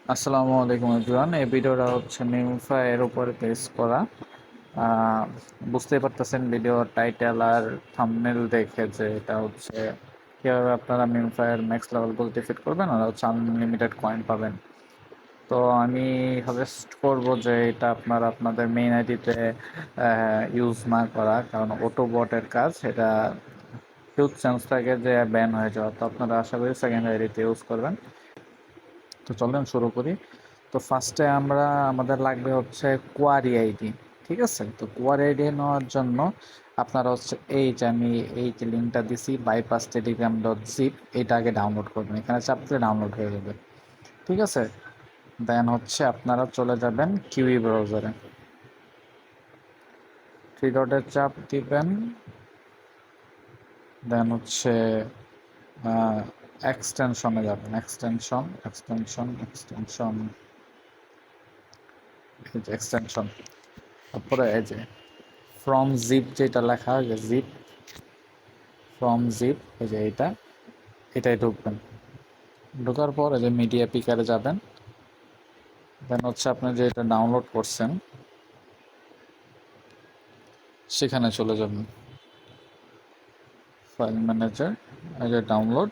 আসসালামু আলাইকুম এভরিওয়ান। এই ভিডিওটা হচ্ছে মিমফা এর উপরে বেস করা। আহ, বুঝতেই পারতেছেন ভিডিও টাইটেল আর থাম্বনেল দেখে যে এটা হচ্ছে কীভাবে আপনারা মিমফায়ের ম্যাক্স লেভেল পর্যন্ত ডিফিট করবেন আর হচ্ছে আনলিমিটেড কয়েন পাবেন। তো আমি সাজেস্ট করব যে এটা আপনারা আপনাদের মেইন আইডিতে ইউজ না করা, কারণ অটো বটের কাজ এটা হিউজ চান্স থাকে যে ব্যান হয়ে যাওয়া। তো আপনারা আশা করি সেকেন্ড আইডিতে ইউজ করবেন। তো চলেন শুরু করি। তো ফার্স্টে আমাদের লাগবে হচ্ছে কোয়ারি আইডি। ঠিক আছে, তো কোয়ারি আইডি নেওয়ার জন্য আপনারা হচ্ছে এই যে আমি এই যে লিঙ্কটা দিছি bypass.telegram.zip, এটা আগে ডাউনলোড করবেন। এখানে চাপতে ডাউনলোড হয়ে যাবে। ঠিক আছে, দেন হচ্ছে আপনারা চলে যাবেন কিউই ব্রাউজারে, থ্রি ডটের চাপ দিবেন, দেন হচ্ছে এক্সটেনশনে যাবেন, এক্সটেনশন এক্সটেনশন এক্সটেনশন এক্সটেনশন, তারপরে এই যে ফ্রম জিপ যেটা লেখা হয় যে জিপ, ফ্রম জিপ এই যে এটাই ঢুকবেন। ঢোকার পর এই যে মিডিয়া পিকারে যাবেন, দেন হচ্ছে আপনি যে এটা ডাউনলোড করছেন সেখানে চলে যাবেন, ফাইল ম্যানেজার, এই যে ডাউনলোড,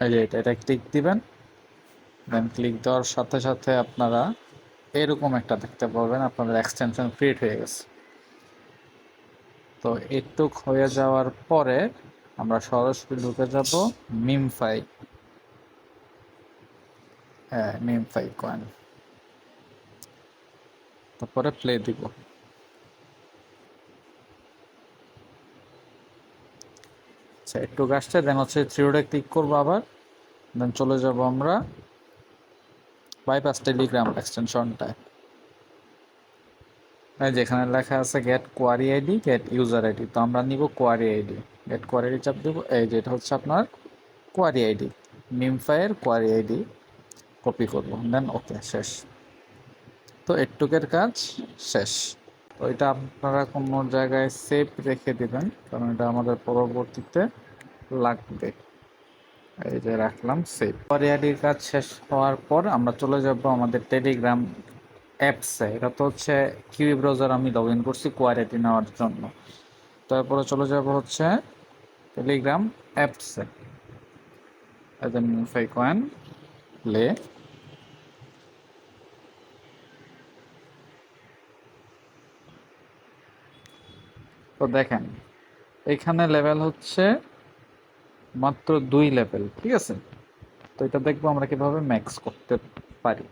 এই যে এটা ক্লিক দিবেন। দেন ক্লিক দেওয়ার সাথে সাথে আপনারা এরকম একটা দেখতে পাবেন, আপনাদের এক্সটেনশন ক্রিয়েট হয়ে গেছে। তো এটুক হয়ে যাওয়ার পরে আমরা সরাসরি ঢুকে যাব মিমফাই, হ্যাঁ মিমফাই কয়েন, তারপরে প্লে দিব। আচ্ছা একটু আসছে, দেন হচ্ছে থ্রিওডে ক্লিক করবো আবার, দেন চলে যাব আমরা বাইপাস টেলিগ্রাম এক্সটেনশনটায়। যেখানে লেখা আছে get query ID, get user ID, তো আমরা নিব query ID. Get query ID চাপ দেবো, এই যে এটা হচ্ছে আপনার কোয়ারি আইডি, মিমফাইয়ের কোয়ারি আইডি কপি করব, দেন ওকে, শেষ। তো এটুকের কাজ শেষ। তো এটা আপনারা কোনো জায়গায় সেভ রেখে দিবেন, কারণ এটা আমাদের পরবর্তীতে লাগবে। এই যে রাখলাম সেভ। কোয়ারিআইডির কাজ শেষ হওয়ার পর আমরা চলে যাব আমাদের টেলিগ্রাম অ্যাপসে। এটা তো হচ্ছে কিউই ব্রাউজার আমি লগ ইন করছি কোয়ারিআইডি নেওয়ার জন্য। তারপরে চলে যাব হচ্ছে টেলিগ্রাম অ্যাপসে, এজ এ মিউফাই কয়েন প্লে। তো দেখেন এখানে লেভেল হচ্ছে মাত্র 2 লেভেল। ঠিক আছে, তো এটা দেখবো আমরা কিভাবে ম্যাক্স করতে পারি।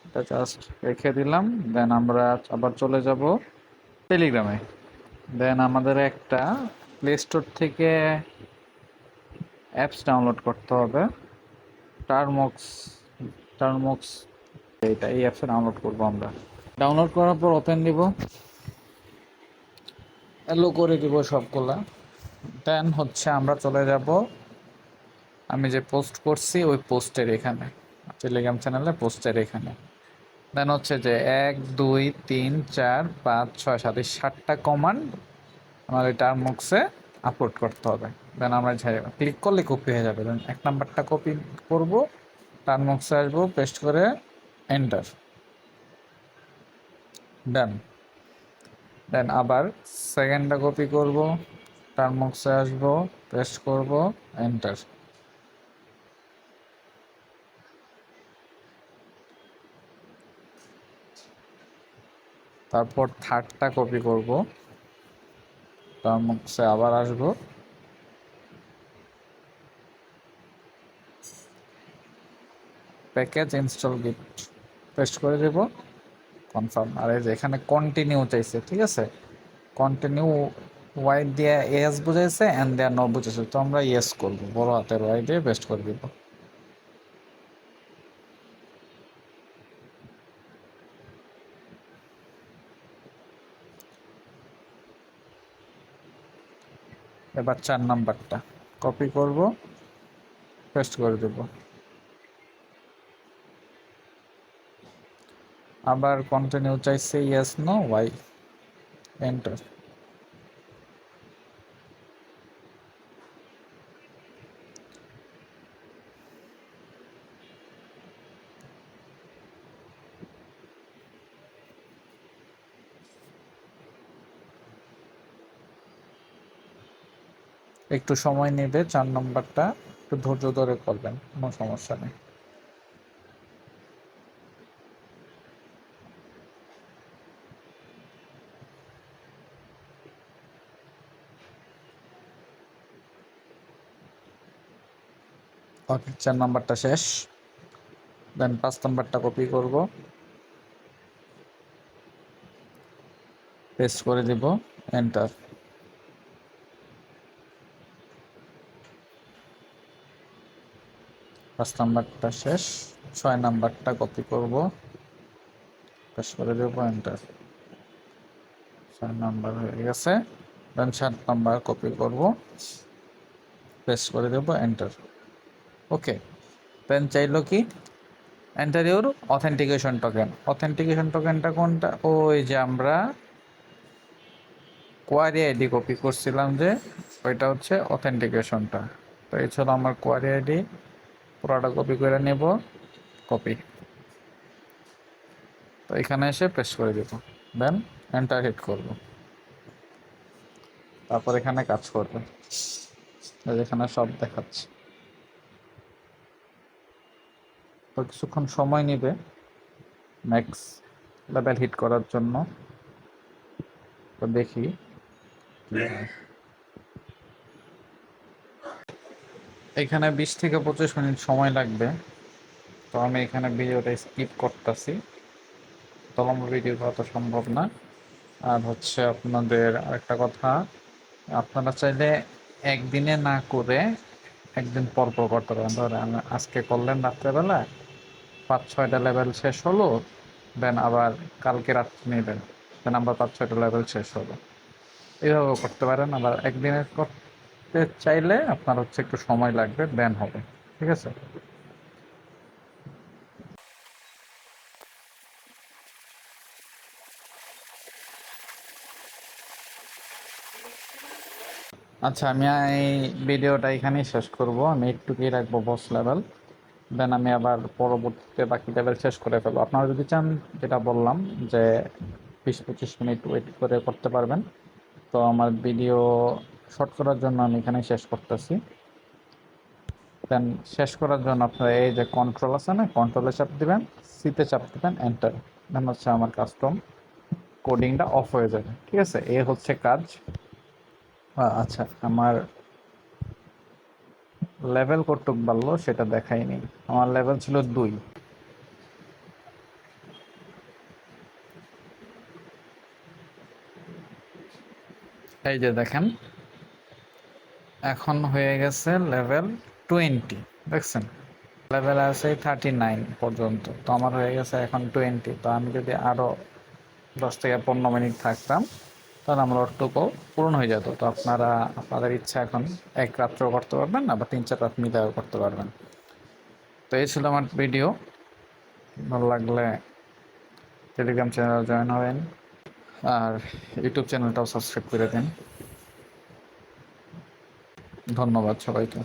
এটা জাস্ট রেখে দিলাম, দেন আমরা আবার চলে যাব টেলিগ্রামে। দেন আমাদের একটা প্লে স্টোর থেকে অ্যাপস ডাউনলোড করতে হবে, টার্মক্স, টার্মক্স, এই অ্যাপসে ডাউনলোড করবো আমরা। ডাউনলোড করার পর ওপেন দিব, অ্যালো করে দিব সবগুলা। দেন হচ্ছে আমরা চলে যাব আমি যে পোস্ট করছি ওই পোস্টের এখানে, টেলিগ্রাম চ্যানেলে পোস্টের এখানে। দেন হচ্ছে যে 1 2 3 4 5 6 7 এই 7টা কমান্ড আমার এই টার্মক্সে আপলোড করতে হবে। দেন আমরা ক্লিক করলে কপি হয়ে যাবে। দেন 1 নাম্বারটা কপি করব, টার্মক্সে আসবো, পেস্ট করে এন্টার, ডান। দেন আবার সেকেন্ডটা কপি করব, টার্মক্সে আসবো, পেস্ট করব, এন্টার। তারপর থার্ডটা কপি করব, টার্মক্সে আবার আসবো, প্যাকেজ ইনস্টল গিট, পেস্ট করে দেব, কনফার্ম। আর এই যে এখানে কন্টিনিউ চাইছে, ঠিক আছে, কন্টিনিউ ওয়াই দিয়ে এস বুঝাইছে, এন দেওয়া নো বুঝেছে, তো আমরা ইয়েস করবো, বড় হাতের ওয়াই দিয়ে পেস্ট করে দিব। এবার 4 নাম্বারটা কপি করব, পেস্ট করে দেব, আবার কন্টিনিউ চাইছে, ইয়েস নো ওয়াই, এন্টার। একটু সময় নেবে, 4 নম্বরটা একটু ধৈর্য ধরে করবেন, কোনো সমস্যা নেই। ওকে, 4 নম্বরটা শেষ। দেন 5 নম্বরটা কপি করব, পেস্ট করে দিব, এন্টার। 5 নাম্বারটা শেষ। 6 নাম্বারটা কপি করব, পেস্ট করে দেব, এন্টার। 6 নাম্বার হয়ে গেছে। দেন 7 নাম্বার কপি করব, পেস্ট করে দেব, এন্টার। ওকে, দেন চাইলো কি enter your authentication token. Authentication টোকেনটা কোনটা? ওই যে আমরা কোয়ারি আইডি কপি করছিলাম, যে ওইটা হচ্ছে অথেন্টিকেশনটা। তো এই ছিল আমার কোয়ারি আইডি, পুরোটা কপি করে নেব, কপি। তো এখানে এসে পেস্ট করে দেব, দেন এন্টার হিট করব। তারপর এখানে কাজ করবে, এখানে সব দেখাচ্ছে। তো কিছুক্ষণ সময় নেবে ম্যাক্স লেভেল হিট করার জন্য। তো দেখি এখানে 20 থেকে 25 মিনিট সময় লাগবে। তো আমি এখানে ভিডিওটা স্কিপ করতেছি, লম্বা ভিডিও করা তো সম্ভব না। আর হচ্ছে আপনাদের আরেকটা কথা, আপনারা চাইলে একদিনে না করে একদিন পর পর করতে পারেন। ধরেন আজকে করলেন রাত্রেবেলা, 5-6টা লেভেল শেষ হলো, দেন আবার কালকে রাত্রে নেবেন, দেন আবার 5-6টা লেভেল শেষ হলো। এইভাবেও করতে পারেন। আবার একদিনে করতে চাইলে আপনার হচ্ছে একটু সময় লাগবে, দেন হবে। ঠিক আছে। আচ্ছা, আমি এই ভিডিওটা এখানেই শেষ করব। আমি একটুকুই রাখবো বস লেভেল, দেন আমি আবার পরবর্তীতে বাকি লেভেল শেষ করে ফেলবো। আপনারা যদি চান, যেটা বললাম যে 20-25 মিনিট ওয়েট করে করতে পারবেন। তো আমার ভিডিও শর্ট করার জন্য আমি এখানে শেষ করতেছি। দেন শেষ করার জন্য আপনারা এই যে কন্ট্রোল আছে না, কন্ট্রোলে চাপ দিবেন, সিতে চাপ দিবেন, এন্টার। দেন হচ্ছে আমার কাস্টম কোডিংটা অফ হয়ে যাবে। ঠিক আছে, এ হচ্ছে কাজ। আচ্ছা, আমার লেভেল কতটুক বাড়লো সেটা দেখাইনি। আমার লেভেল ছিল 2। এই যে দেখেন, এখন হয়ে গেছে লেভেল 20। দেখছেন, লেভেল আছে 39 পর্যন্ত। তো আমার হয়ে গেছে এখন 20। তো আমি যদি আরো 10 থেকে 15 মিনিট থাকতাম, তাহলে আমার অর্থটুকু পূরণ হয়ে যেত। তো আপনারা আপনাদের ইচ্ছা, এখন এক রাত্রেও করতে পারবেন, না বা 3-4 রাত মিলেও করতে পারবেন। তো এই ছিল আমার ভিডিও। ভালো লাগলে টেলিগ্রাম চ্যানেল জয়েন হবেন, আর ইউটিউব চ্যানেলটাও সাবস্ক্রাইব করে দিন। ধন্যবাদ সবাইকে।